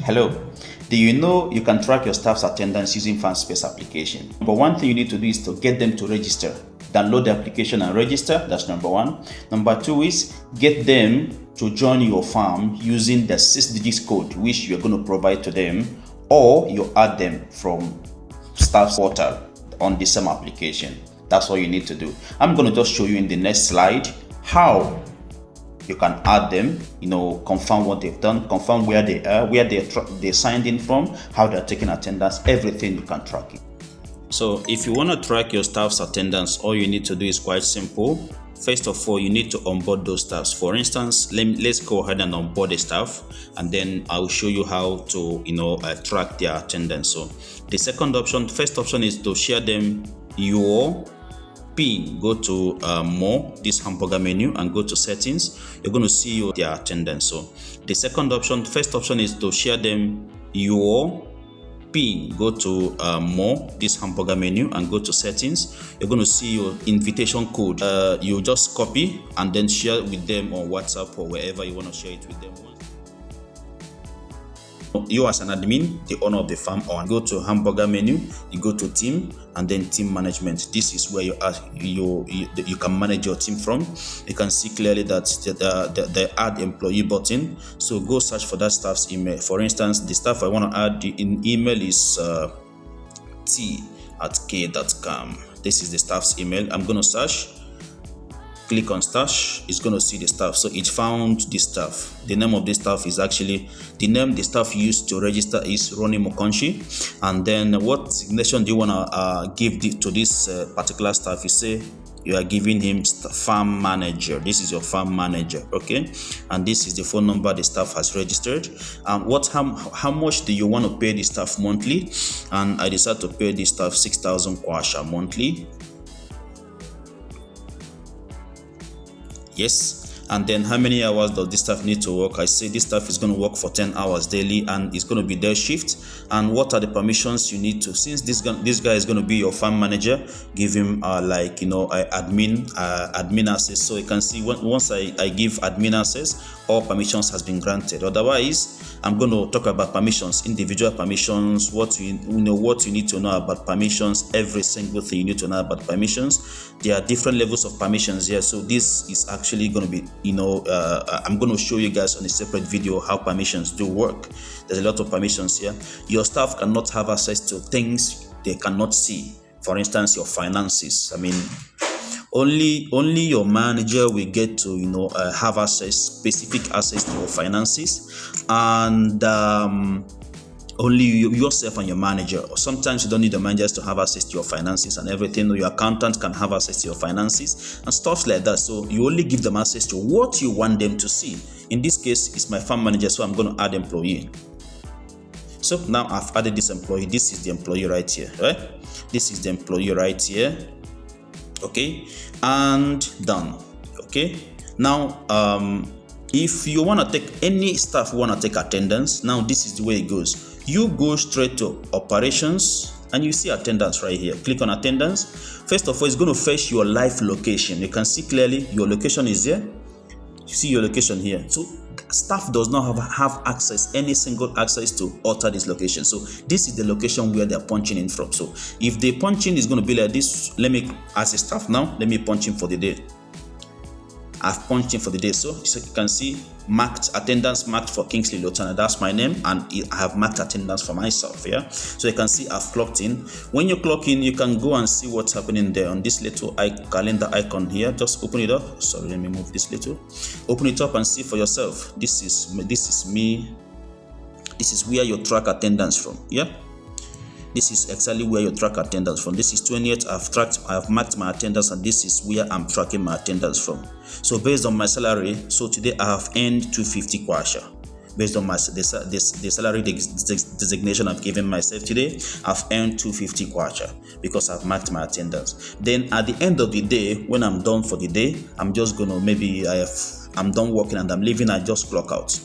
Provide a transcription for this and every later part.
Hello. Do you know you can track your staff's attendance using FarmSpace application? But one thing you need to do is to get them to register. Download the application and register. That's number one. Number two is get them to join your farm using the 6-digit code which you're going to provide to them, or you add them from staff portal on the same application. That's all you need to do. I'm going to just show you in the next slide how you can add them, confirm what they've done, confirm where they are, where they signed in from, how they're taking attendance, everything you can track it. So if you want to track your staff's attendance, all you need to do is quite simple. First of all, you need to onboard those staffs. For instance, let's go ahead and onboard the staff, and then I'll show you how to track their attendance. So the first option is to share them your PIN. Go to more, this hamburger menu, and go to settings. You're going to see their attendance. So the first option is to share them your PIN. Go to more, this hamburger menu, and go to settings. You're going to see your invitation code. You just copy and then share with them on WhatsApp or wherever you want to share it with them. You as an admin, the owner of the farm, or go to hamburger menu, you go to team, and then team management. This is where you can manage your team from. You can see clearly that the add employee button. So go search for that staff's email. For instance, the staff I want to add in email is t@k.com. This is the staff's email. I'm going to search. Click on staff. It's going to see the staff. So it found the staff. The name of the staff is actually the name the staff used to register is Ronnie Mokonchi. And then what designation do you want to give to this particular staff? You say you are giving him farm manager. This is your farm manager, okay? And this is the phone number the staff has registered. How much do you want to pay the staff monthly? And I decided to pay the staff 6,000 kwacha monthly. Yes. And then how many hours does this staff need to work? I say this staff is going to work for 10 hours daily, and it's going to be their shift. And what are the permissions you need to? Since this guy is going to be your farm manager, give him admin access. So you can see once I give admin access, all permissions has been granted. Otherwise, I'm going to talk about permissions, individual permissions, what you need to know about permissions, every single thing you need to know about permissions. There are different levels of permissions here. So this is actually going to be, I'm going to show you guys on a separate video how permissions do work. There's a lot of permissions here. Your staff cannot have access to things they cannot see. For instance, your finances. I mean, only your manager will get to have specific access to your finances, and only yourself and your manager. Sometimes you don't need the managers to have access to your finances and everything. Your accountant can have access to your finances and stuff like that. So you only give them access to what you want them to see. In this case, it's my farm manager, so I'm going to add employee. So now I've added this employee. This is the employee right here, right? This is the employee right here. Okay, and done. Okay, now if you want to take any staff want to take attendance, now this is the way it goes. You go straight to operations and you see attendance right here. Click on attendance. First of all, it's going to fetch your live location. You can see clearly your location is here. You see your location here. So staff does not have access, any single access to alter this location. So this is the location where they're punching in from. So if they punch in, is going to be like this. As a staff now, let me punch in for the day. I've punched in for the day. So you can see attendance marked for Kingsley Lotana. That's my name, and I have marked attendance for myself. Yeah. So you can see I've clocked in. When you clock in, you can go and see what's happening there on this little calendar icon here. Just open it up. Sorry, let me move this little. Open it up and see for yourself. This is me. This is where you track attendance from. Yeah. This is exactly where you track attendance from. This is 28th. I've marked my attendance, and this is where I'm tracking my attendance from. So based on my salary, so today I have earned 250 kwacha. Based on the salary designation I've given myself today, I've earned 250 kwacha because I've marked my attendance. Then at the end of the day, when I'm done for the day, I'm just gonna I'm done working and I'm leaving. I just clock out.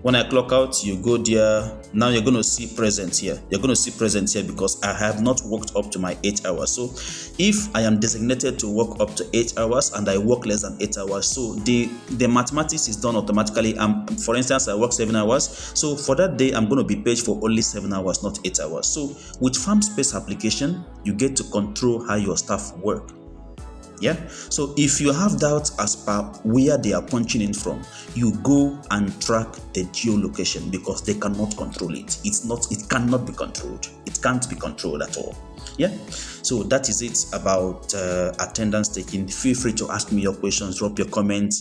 When I clock out, you go there. Now you're going to see present here. You're going to see present here because I have not worked up to my 8 hours. So if I am designated to work up to 8 hours and I work less than 8 hours, so the mathematics is done automatically. For instance, I work 7 hours. So for that day, I'm going to be paid for only 7 hours, not 8 hours. So with FarmSpace application, you get to control how your staff work. Yeah, so if you have doubts as per where they are punching in from, you go and track the geolocation because they cannot control it. It cannot be controlled. It can't be controlled at all. Yeah, so that is it about attendance taking. Feel free to ask me your questions, drop your comments.